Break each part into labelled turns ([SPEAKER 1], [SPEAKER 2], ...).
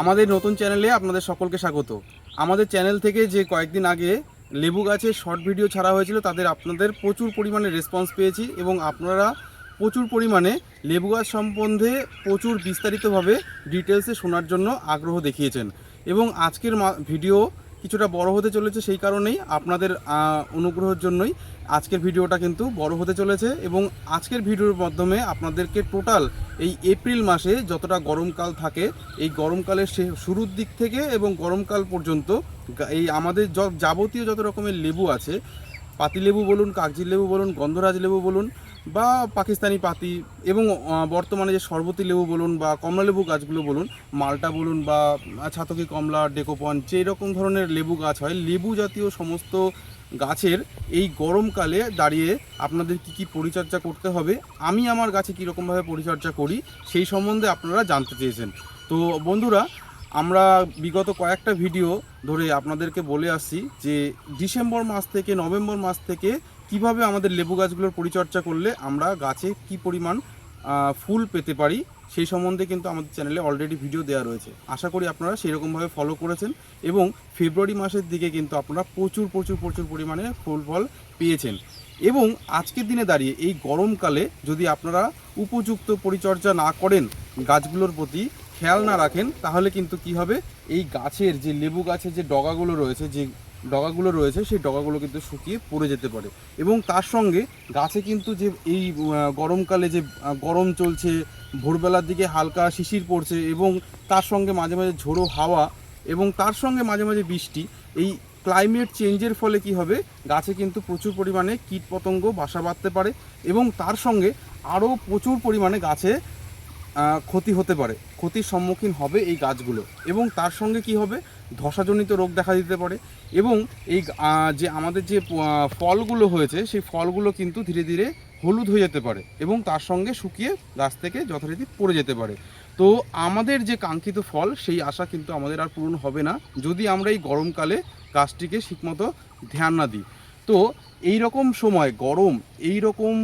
[SPEAKER 1] আমাদের নতুন চ্যানেলে আপনাদের সকলকে স্বাগত। আমাদের চ্যানেল থেকে যে কয়েকদিন আগে লেবু গাছের শর্ট ভিডিও ছাড়া হয়েছিল, তাদের আপনাদের প্রচুর পরিমাণে রেসপন্স পেয়েছি এবং আপনারা প্রচুর পরিমাণে লেবু গাছ সম্বন্ধে প্রচুর বিস্তারিতভাবে ডিটেলসে শোনার জন্য আগ্রহ দেখিয়েছেন এবং আজকের ভিডিও কিছুটা বড় হতে চলেছে। সেই কারণেই আপনাদের অনুগ্রহের জন্যই আজকের ভিডিওটা কিন্তু বড় হতে চলেছে এবং আজকের ভিডিওর মাধ্যমে আপনাদেরকে টোটাল এই এপ্রিল মাসে যতটা গরমকাল থাকে, এই গরমকালের শুরুর দিক থেকে এবং গরমকাল পর্যন্ত এই আমাদের যাবতীয় যত রকমের লেবু আছে, পাতিলেবু বলুন, কাগজি লেবু বলুন, গন্ধরাজ লেবু বলুন বা পাকিস্তানি পাতি, এবং বর্তমানে যে শরবতী লেবু বলুন বা কমলা লেবু গাছগুলো বলুন, মালটা বলুন বা ছাতকি কমলা, ডেকোপন, যে রকম ধরনের লেবু গাছ হয়, লেবু জাতীয় সমস্ত গাছের এই গরমকালে দাঁড়িয়ে আপনাদের কি পরিচর্যা করতে হবে, আমি আমার গাছে কীরকমভাবে পরিচর্যা করি, সেই সম্বন্ধে আপনারা জানতে চেয়েছেন। তো বন্ধুরা, আমরা বিগত কয়েকটা ভিডিও ধরে আপনাদেরকে বলে আসছি যে ডিসেম্বর মাস থেকে নভেম্বর মাস থেকে কিভাবে আমাদের লেবু গাছগুলোর পরিচর্যা করলে আমরা গাছে কি পরিমাণ ফুল পেতে পারি, সেই সম্বন্ধে কিন্তু আমাদের চ্যানেলে অলরেডি ভিডিও দেওয়া রয়েছে। আশা করি আপনারা সেরকমভাবে ফলো করেছেন এবং ফেব্রুয়ারি মাসের দিকে কিন্তু আপনারা প্রচুর পরিমাণে ফুল ফল পেয়েছেন। এবং আজকের দিনে দাঁড়িয়ে এই গরমকালে যদি আপনারা উপযুক্ত পরিচর্যা না করেন, গাছগুলোর প্রতি খেয়াল না রাখেন, তাহলে কিন্তু কি হবে, এই গাছের যে লেবু গাছের যে ডগাগুলো রয়েছে সেই ডগাগুলো কিন্তু শুকিয়ে পড়ে যেতে পারে। এবং তার সঙ্গে গাছে কিন্তু যে এই গরমকালে যে গরম চলছে, ভোরবেলার দিকে হালকা শিশির পড়ছে এবং তার সঙ্গে মাঝে মাঝে ঝোড়ো হাওয়া এবং তার সঙ্গে মাঝে মাঝে বৃষ্টি, এই ক্লাইমেট চেঞ্জের ফলে কি হবে, গাছে কিন্তু প্রচুর পরিমাণে কীটপতঙ্গ বাসা বাঁধতে পারে এবং তার সঙ্গে আরও প্রচুর পরিমাণে গাছে ক্ষতি হতে পারে, ক্ষতির সম্মুখীন হবে এই গাছগুলো। এবং তার সঙ্গে কি হবে, ধসাজনিত রোগ দেখা দিতে পারে এবং এই যে আমাদের যে ফলগুলো হয়েছে সেই ফলগুলো কিন্তু ধীরে ধীরে হলুদ হয়ে যেতে পারে এবং তার সঙ্গে শুকিয়ে গাছ থেকে যথারীতি পড়ে যেতে পারে। তো আমাদের যে কাঙ্ক্ষিত ফল, সেই আশা কিন্তু আমাদের আর পূরণ হবে না যদি আমরা এই গরমকালে গাছটিকে ঠিকমতো ধ্যান না দিই। তো এই রকম সময় গরম, এই রকম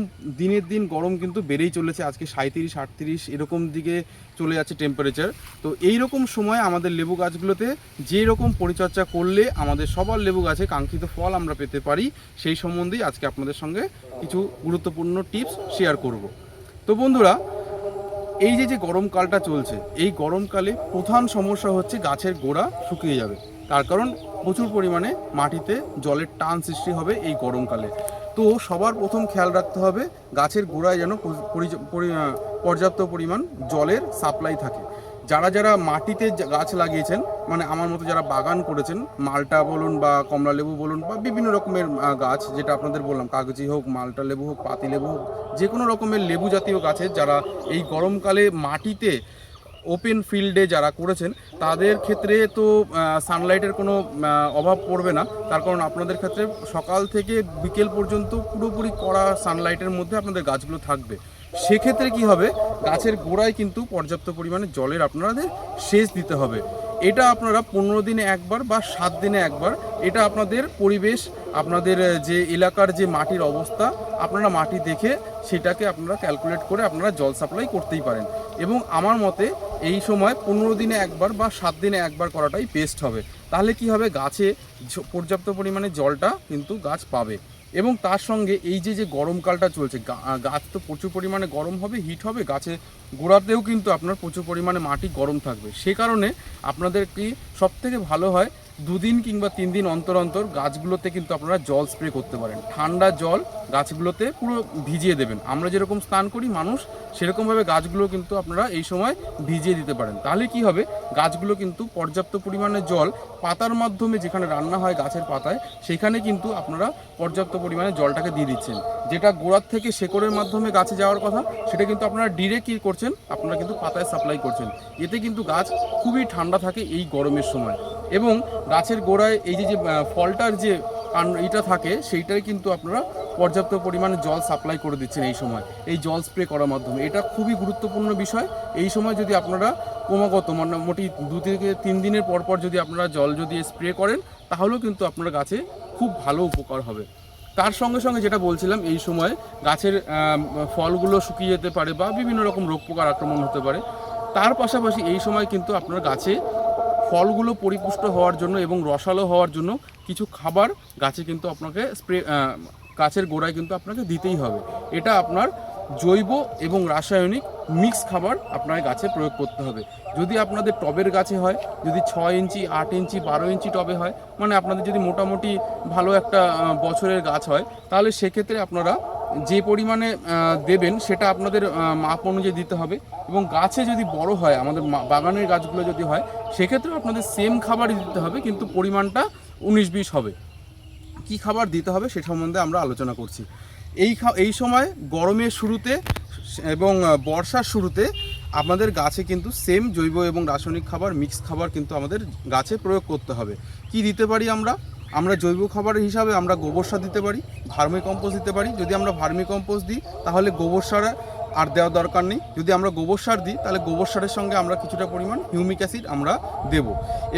[SPEAKER 1] দিনের দিন গরম কিন্তু বেড়েই চলেছে। আজকে 37-38 এরকম দিকে চলে যাচ্ছে টেম্পারেচার। তো এই রকম সময় আমাদের লেবু গাছগুলোতে যে রকম পরিচর্যা করলে আমাদের সবার লেবু গাছে কাঙ্ক্ষিত ফল আমরা পেতে পারি, সেই সম্বন্ধেই আজকে আপনাদের সঙ্গে কিছু গুরুত্বপূর্ণ টিপস শেয়ার করব। তো বন্ধুরা, এই যে গরমকালটা চলছে, এই গরমকালে প্রধান সমস্যা হচ্ছে গাছের গোড়া শুকিয়ে যাবে। তার কারণ প্রচুর পরিমাণে মাটিতে জলের টান সৃষ্টি হবে এই গরমকালে। তো সবার প্রথম খেয়াল রাখতে হবে গাছের গোড়ায় যেন পর্যাপ্ত পরিমাণ জলের সাপ্লাই থাকে। যারা যারা মাটিতে গাছ লাগিয়েছেন, মানে আমার মতো যারা বাগান করেছেন, মালটা বলুন বা কমলা লেবু বলুন বা বিভিন্ন রকমের গাছ, যেটা আপনাদের বললাম, কাগজি হোক, মালটা লেবু হোক, পাতি লেবু হোক, যে কোনো রকমের লেবু জাতীয় গাছের যারা এই গরমকালে মাটিতে ওপেন ফিল্ডে যারা করেছেন, তাদের ক্ষেত্রে তো সানলাইটের কোনো অভাব পড়বে না। তার কারণ আপনাদের ক্ষেত্রে সকাল থেকে বিকেল পর্যন্ত পুরোপুরি কড়া সানলাইটের মধ্যে আপনাদের গাছগুলো থাকবে। সেক্ষেত্রে কি হবে, গাছের গোড়ায় কিন্তু পর্যাপ্ত পরিমাণে জলের আপনাদের সেচ দিতে হবে। এটা আপনারা 15 দিনে একবার বা 7 দিনে একবার, এটা আপনাদের পরিবেশ, আপনাদের যে এলাকার যে মাটির অবস্থা, আপনারা মাটি দেখে সেটাকে আপনারা ক্যালকুলেট করে আপনারা জল সাপ্লাই করতেই পারেন। এবং আমার মতে এই সময় 15 দিনে একবার বা 7 দিনে একবার করাটাই বেস্ট হবে। তাহলে কি হবে, গাছে পর্যাপ্ত পরিমাণে জলটা কিন্তু গাছ পাবে। এবং তার সঙ্গে এই যে গরমকালটা চলছে, গাছ তো প্রচুর পরিমাণে গরম হবে, হিট হবে, গাছে গোড়াতেও কিন্তু আপনার প্রচুর পরিমাণে মাটি গরম থাকবে। সে কারণে আপনাদের কি সবথেকে ভালো হয়, 2 দিন কিংবা 3 দিন অন্তর অন্তর গাছগুলোতে কিন্তু আপনারা জল স্প্রে করতে পারেন। ঠান্ডা জল গাছগুলোতে পুরো ভিজিয়ে দেবেন। আমরা যেরকম স্নান করি মানুষ, সেরকমভাবে গাছগুলো কিন্তু আপনারা এই সময় ভিজিয়ে দিতে পারেন। তাহলে কি হবে, গাছগুলো কিন্তু পর্যাপ্ত পরিমাণে জল পাতার মাধ্যমে, যেখানে রান্না হয় গাছের পাতায়, সেখানে কিন্তু আপনারা পর্যাপ্ত পরিমাণে জলটাকে দিয়ে দিচ্ছেন। যেটা গোড়ার থেকে শেকড়ের মাধ্যমে গাছে যাওয়ার কথা, সেটা কিন্তু আপনারা ডিরেক্ট কী করছেন, আপনারা কিন্তু পাতায় সাপ্লাই করছেন। এতে কিন্তু গাছ খুবই ঠান্ডা থাকে এই গরমের সময়। এবং গাছের গোড়ায় এই যে ফলটার যে এইটা থাকে, সেইটাই কিন্তু আপনারা পর্যাপ্ত পরিমাণে জল সাপ্লাই করে দিচ্ছেন এই সময়, এই জল স্প্রে করার মাধ্যমে। এটা খুবই গুরুত্বপূর্ণ বিষয়। এই সময় যদি আপনারা ক্রমাগত মোটামুটি 2 থেকে 3 দিনের পর পর যদি আপনারা জল যদি স্প্রে করেন, তাহলেও কিন্তু আপনার গাছে খুব ভালো উপকার হবে। তার সঙ্গে সঙ্গে যেটা বলছিলাম, এই সময় গাছের ফলগুলো শুকিয়ে যেতে পারে বা বিভিন্ন রকম রোগ পোকার আক্রমণ হতে পারে। তার পাশাপাশি এই সময় কিন্তু আপনার গাছে ফলগুলো পরিপুষ্ট হওয়ার জন্য এবং রসালো হওয়ার জন্য কিছু খাবার গাছে কিন্তু আপনাকে গাছের গোড়ায় কিন্তু আপনাকে দিতেই হবে। এটা আপনার জৈব এবং রাসায়নিক মিক্স খাবার আপনার গাছে প্রয়োগ করতে হবে। যদি আপনাদের টবের গাছে হয়, যদি 6 ইঞ্চি 8 ইঞ্চি 12 ইঞ্চি টবে হয়, মানে আপনাদের যদি মোটামুটি ভালো একটা বছরের গাছ হয়, তাহলে সেক্ষেত্রে আপনারা যে পরিমাণে দেবেন সেটা আপনাদের মাপ অনুযায়ী দিতে হবে। এবং গাছে যদি বড় হয়, আমাদের বাগানের গাছগুলো যদি হয়, সেক্ষেত্রে আপনাদের সেম খাবারই দিতে হবে, কিন্তু পরিমাণটা 19-20 হবে। কি খাবার দিতে হবে সে সম্বন্ধে আমরা আলোচনা করছি। এই সময় গরমের শুরুতে এবং বর্ষার শুরুতে আমাদের গাছে কিন্তু সেম জৈব এবং রাসায়নিক খাবার মিক্স খাবার কিন্তু আমাদের গাছে প্রয়োগ করতে হবে। কি দিতে পারি আমরা জৈব খাবারের হিসাবে আমরা গোবর সার দিতে পারি, ভার্মি কম্পোস্ট দিতে পারি। যদি আমরা ভার্মি কম্পোস্ট দিই তাহলে গোবর সার আর দেওয়ার দরকার নেই। যদি আমরা গোবর সার দিই তাহলে গোবর সারের সঙ্গে আমরা কিছুটা পরিমাণ হিউমিক অ্যাসিড আমরা দেব,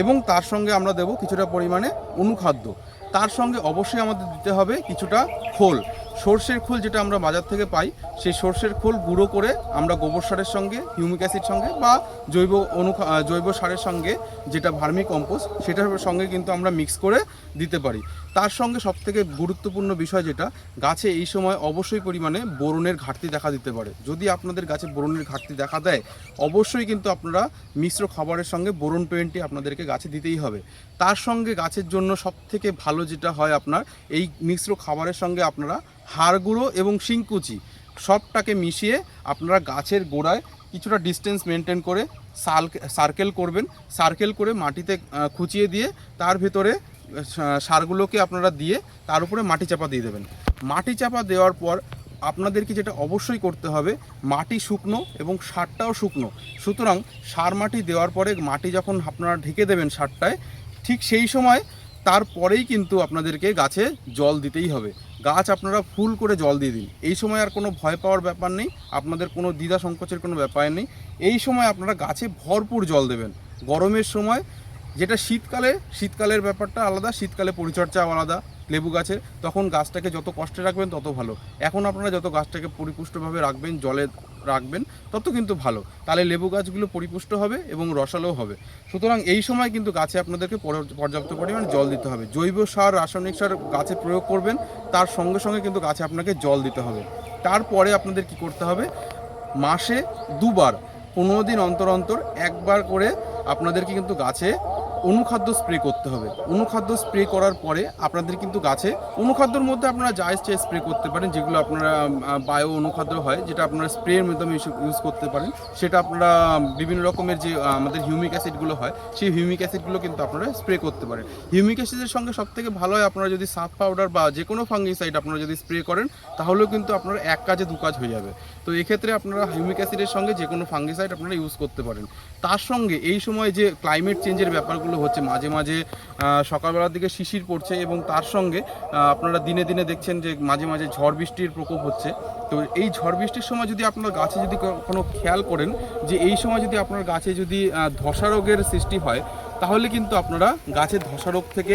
[SPEAKER 1] এবং তার সঙ্গে আমরা দেব কিছুটা পরিমাণে অনুখাদ্য। তার সঙ্গে অবশ্যই আমাদের দিতে হবে কিছুটা খোল, সর্ষের খোল যেটা আমরা বাজার থেকে পাই, সেই সর্ষের খোল গুঁড়ো করে আমরা গোবর সারের সঙ্গে, হিউমিক অ্যাসিড সঙ্গে বা জৈব সারের সঙ্গে যেটা ভার্মি কম্পোস্ট সেটার সঙ্গে কিন্তু আমরা মিক্স করে দিতে পারি। তার সঙ্গে সবথেকে গুরুত্বপূর্ণ বিষয় যেটা, গাছে এই সময় অবশ্যই পরিমাণে বোরনের ঘাটতি দেখা দিতে পারে। যদি আপনাদের গাছে বোরনের ঘাটতি দেখা দেয়, অবশ্যই কিন্তু আপনারা মিশ্র খাবারের সঙ্গে বোরন 20 আপনাদেরকে গাছে দিতেই হবে। তার সঙ্গে গাছের জন্য সবথেকে ভালো যেটা হয়, আপনার এই মিশ্র খাবারের সঙ্গে আপনারা হাড় গুঁড়ো এবং শিংকুচি সবটাকে মিশিয়ে আপনারা গাছের গোড়ায় কিছুটা ডিস্টেন্স মেনটেন করে সার্কেল করবেন। সার্কেল করে মাটিতে খুঁচিয়ে দিয়ে তার ভেতরে সারগুলোকে আপনারা দিয়ে তার উপরে মাটি চাপা দিয়ে দেবেন। মাটি চাপা দেওয়ার পর আপনাদেরকে যেটা অবশ্যই করতে হবে, মাটি শুকনো এবং সারটাও শুকনো। সুতরাং সার মাটি দেওয়ার পরে মাটি যখন আপনারা ঢেকে দেবেন সারটায়, ঠিক সেই সময় তারপরেই কিন্তু আপনাদেরকে গাছে জল দিতেই হবে। গাছ আপনারা ফুল করে জল দিয়ে দিন। এই সময় আর কোনো ভয় পাওয়ার ব্যাপার নেই, আপনাদের কোনো দ্বিধা সংকোচের কোনো ব্যাপার নেই। এই সময় আপনারা গাছে ভরপুর জল দেবেন। গরমের সময় যেটা শীতকালের ব্যাপারটা আলাদা, শীতকালে পরিচর্যা আলাদা লেবু গাছে, তখন গাছটাকে যত কষ্টে রাখবেন তত ভালো। এখন আপনারা যত গাছটাকে পরিপুষ্টভাবে রাখবেন, জলে রাখবেন, তত কিন্তু ভালো। তাহলে লেবু গাছগুলো পরিপুষ্ট হবে এবং রসালো হবে। সুতরাং এই সময় কিন্তু গাছে আপনাদেরকে পর্যাপ্ত পরিমাণে জল দিতে হবে। জৈব সার, রাসায়নিক সার গাছে প্রয়োগ করবেন, তার সঙ্গে সঙ্গে কিন্তু গাছে আপনাকে জল দিতে হবে। তারপরে আপনাদের কি করতে হবে, মাসে 2 বার 15 দিন অন্তর অন্তর একবার করে আপনাদেরকে কিন্তু গাছে অনুখাদ্য স্প্রে করতে হবে। অনুখাদ্য স্প্রে করার পরে আপনাদের কিন্তু গাছে অনুখাদ্যর মধ্যে আপনারা যা ইচ্ছে স্প্রে করতে পারেন, যেগুলো আপনারা বায়ো অনুখাদ্য হয়, যেটা আপনারা স্প্রের মাধ্যমে ইউজ করতে পারেন। সেটা আপনারা বিভিন্ন রকমের যে আমাদের হিউমিক অ্যাসিডগুলো হয়, সেই হিউমিক অ্যাসিডগুলো কিন্তু আপনারা স্প্রে করতে পারেন। হিউমিক অ্যাসিডের সঙ্গে সবথেকে ভালো হয় আপনারা যদি সাফ পাউডার বা যে কোনো ফাঙ্গিসাইড আপনারা যদি স্প্রে করেন, তাহলেও কিন্তু আপনারা এক কাজে 2 কাজ হয়ে যাবে। তো এক্ষেত্রে আপনারা হিউমিক অ্যাসিডের সঙ্গে যে কোনো ফাঙ্গিসাইড আপনারা ইউজ করতে পারেন। তার সঙ্গে এই সময় যে ক্লাইমেট চেঞ্জের ব্যাপারগুলো হচ্ছে, মাঝে মাঝে সকালবেলার দিকে শিশির পড়ছে এবং তার সঙ্গে আপনারা দিনে দিনে দেখছেন যে মাঝে মাঝে ঝড় বৃষ্টির প্রকোপ হচ্ছে। তো এই ঝড় বৃষ্টির সময় যদি আপনার গাছে যদি কোনো খেয়াল করেন যে এই সময় যদি আপনার গাছে যদি ধসা রোগের সৃষ্টি হয়, তাহলে কিন্তু আপনারা গাছের ধসা রোগ থেকে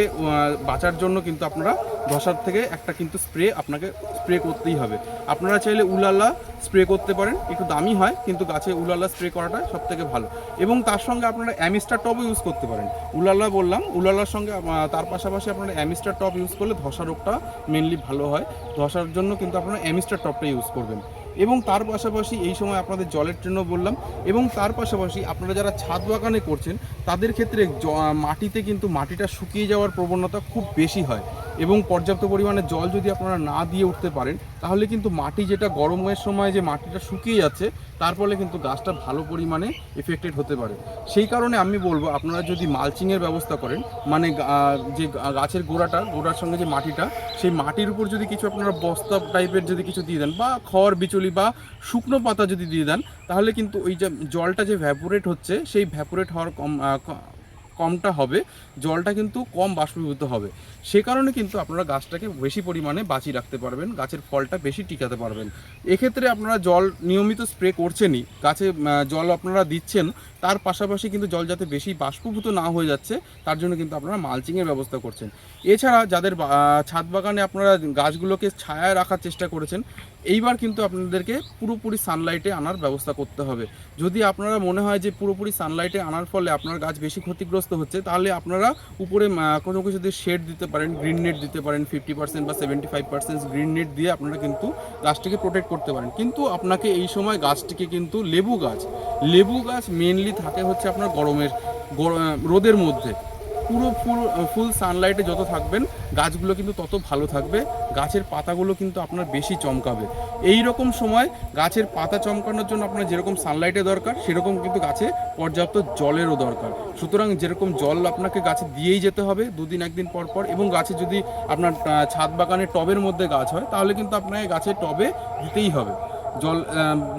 [SPEAKER 1] বাঁচার জন্য কিন্তু আপনারা ধসার থেকে একটা কিন্তু আপনাকে স্প্রে করতেই হবে। আপনারা চাইলে উলালা স্প্রে করতে পারেন, একটু দামি হয় কিন্তু গাছে উলালা স্প্রে করাটা সবথেকে ভালো। এবং তার সঙ্গে আপনারা অ্যামিস্টার টপও ইউজ করতে পারেন। উলালা বললাম, উলালার সঙ্গে তার পাশাপাশি আপনারা অ্যামিস্টার টপ ইউজ করলে ধসা রোগটা মেনলি ভালো হয়। ধসার জন্য কিন্তু আপনারা অ্যামিস্টার টপটা ইউজ করবেন। এবং তার পাশাপাশি এই সময় আপনাদের জলের জন্য বললাম। এবং তার পাশাপাশি আপনারা যারা ছাদ বাগানে করছেন তাদের ক্ষেত্রে মাটিতে কিন্তু মাটিটা শুকিয়ে যাওয়ার প্রবণতা খুব বেশি হয়, এবং পর্যাপ্ত পরিমাণে জল যদি আপনারা না দিয়ে উঠতে পারেন, তাহলে কিন্তু মাটি যেটা গরমের সময় যে মাটিটা শুকিয়ে যাচ্ছে, তার ফলে কিন্তু গাছটা ভালো পরিমাণে এফেক্টেড হতে পারে। সেই কারণে আমি বলবো আপনারা যদি মালচিংয়ের ব্যবস্থা করেন, মানে যে গাছের গোড়ার সঙ্গে যে মাটিটা, সেই মাটির উপর যদি কিছু আপনারা বস্তা টাইপের যদি কিছু দিয়ে দেন, বা খড় বিচুলি বা শুকনো পাতা যদি দিয়ে দেন, তাহলে কিন্তু ওই যে জলটা যে ভ্যাপোরেট হচ্ছে, সেই ভ্যাপোরেট হওয়ার কমটা হবে, জলটা কিন্তু কম বাষ্পীভূত হবে। সে কারণে কিন্তু আপনারা গাছটাকে বেশি পরিমাণে বাঁচিয়ে রাখতে পারবেন, গাছের ফলটা বেশি টিকাতে পারবেন। এক্ষেত্রে আপনারা জল নিয়মিত স্প্রে করছেনই, গাছে জল আপনারা দিচ্ছেন, তার পাশাপাশি কিন্তু জল যাতে বেশি বাষ্পীভূত না হয়ে যাচ্ছে, তার জন্য কিন্তু আপনারা মালচিংয়ের ব্যবস্থা করছেন। এছাড়া যাদের ছাদ বাগানে আপনারা গাছগুলোকে ছায়ায় রাখার চেষ্টা করেছেন, এইবার কিন্তু আপনাদেরকে পুরোপুরি সানলাইটে আনার ব্যবস্থা করতে হবে। যদি আপনারা মনে হয় যে পুরোপুরি সানলাইটে আনার ফলে আপনার গাছ বেশি ক্ষতিগ্রস্ত হচ্ছে, তাহলে আপনারা উপরে কোনো কিছু যদি শেড দিতে পারেন, গ্রিন নেট দিতে পারেন, 50% বা 75% গ্রিন নেট দিয়ে আপনারা কিন্তু গাছটিকে প্রোটেক্ট করতে পারেন। কিন্তু আপনাকে এই সময় গাছটিকে কিন্তু লেবু গাছ মেনলি থাকে হচ্ছে আপনার রোদের মধ্যে। পুরো ফুল সানলাইটে যত থাকবেন গাছগুলো কিন্তু তত ভালো থাকবে, গাছের পাতাগুলো কিন্তু আপনার বেশি চমকাবে। এই রকম সময় গাছের পাতা চমকানোর জন্য আপনার যেরকম সানলাইটে দরকার, সেরকম কিন্তু গাছে পর্যাপ্ত জলেরও দরকার। সুতরাং যেরকম জল আপনাকে গাছে দিয়েই যেতে হবে 2 দিন 1 দিন পর পর। এবং গাছে যদি আপনার ছাদ বাগানে টবের মধ্যে গাছ হয়, তাহলে কিন্তু আপনাকে গাছে টবে দিতেই হবে জল,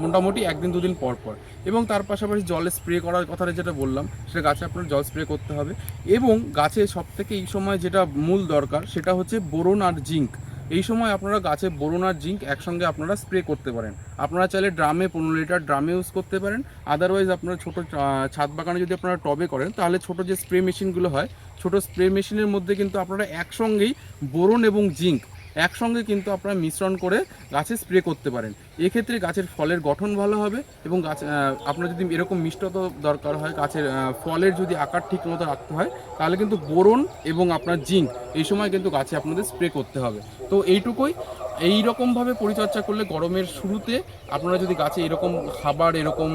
[SPEAKER 1] মোটামুটি 1 দিন 2 দিন পর পর। এবং তার পাশাপাশি জলে স্প্রে করার কথাটা যেটা বললাম, সেটা গাছে আপনার জল স্প্রে করতে হবে। এবং গাছে সবথেকে এই সময় যেটা মূল দরকার, সেটা হচ্ছে বোরন আর জিঙ্ক। এই সময় আপনারা গাছে বোরন আর জিঙ্ক একসঙ্গে আপনারা স্প্রে করতে পারেন। আপনারা চাইলে ড্রামে 15 লিটার ড্রামে ইউজ করতে পারেন। আদারওয়াইজ আপনারা ছোটো ছাদ বাগানে যদি আপনারা টবে করেন, তাহলে ছোটো যে স্প্রে মেশিনগুলো হয়, ছোটো স্প্রে মেশিনের মধ্যে কিন্তু আপনারা একসঙ্গেই বোরন এবং জিঙ্ক একসঙ্গে কিন্তু আপনারা মিশ্রণ করে গাছে স্প্রে করতে পারেন। এক্ষেত্রে গাছের ফলের গঠন ভালো হবে। এবং গাছ আপনার যদি এরকম মিষ্টতা দরকার হয়, গাছের ফলের যদি আকার ঠিক মতো রাখতে হয়, তাহলে কিন্তু বোরন এবং আপনার জিঙ্ক এই সময় কিন্তু গাছে আপনাদের স্প্রে করতে হবে। তো এইটুকুই। এই রকমভাবে পরিচর্যা করলে গরমের শুরুতে আপনারা যদি গাছে এরকম খাবার এরকম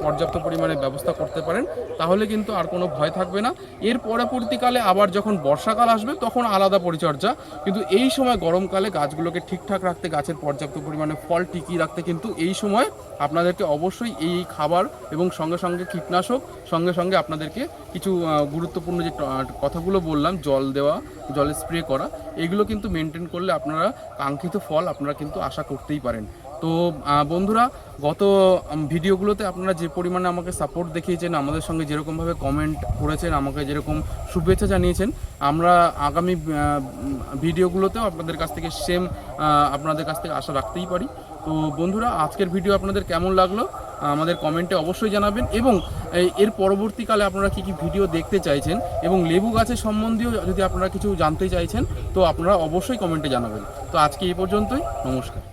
[SPEAKER 1] পর্যাপ্ত পরিমাণে ব্যবস্থা করতে পারেন, তাহলে কিন্তু আর কোনো ভয় থাকবে না। এর পরবর্তীকালে আবার যখন বর্ষাকাল আসবে, তখন আলাদা পরিচর্যা। কিন্তু এই সময় গরমকালে গাছগুলোকে ঠিকঠাক রাখতে, গাছের পর্যাপ্ত পরিমাণে ফল টিকিয়ে রাখতে কিন্তু এই সময় আপনাদেরকে অবশ্যই এই খাবার এবং সঙ্গে সঙ্গে কীটনাশক, সঙ্গে সঙ্গে আপনাদেরকে কিছু গুরুত্বপূর্ণ যে কথাগুলো বললাম, জল দেওয়া, জলে স্প্রে করা, এগুলো কিন্তু মেনটেন করলে আপনারা কাঙ্ক্ষিত ফল আপনারা কিন্তু আশা করতেই পারেন। তো বন্ধুরা, গত ভিডিওগুলোতে আপনারা যে পরিমাণে আমাকে সাপোর্ট দেখিয়েছেন, আমাদের সঙ্গে যেরকমভাবে কমেন্ট করেছেন, আমাকে যেরকম শুভেচ্ছা জানিয়েছেন, আমরা আগামী ভিডিওগুলোতেও আপনাদের কাছ থেকে আপনাদের কাছ থেকে আশা রাখতেই পারি। তো বন্ধুরা, আজকের ভিডিও আপনাদের কেমন লাগলো আমাদের কমেন্টে অবশ্যই জানাবেন। এবং এর পরবর্তীকালে আপনারা কী কী ভিডিও দেখতে চাইছেন এবং লেবু গাছের সম্বন্ধেও যদি আপনারা কিছু জানতে চাইছেন, তো আপনারা অবশ্যই কমেন্টে জানাবেন। তো আজকে এই পর্যন্তই, নমস্কার।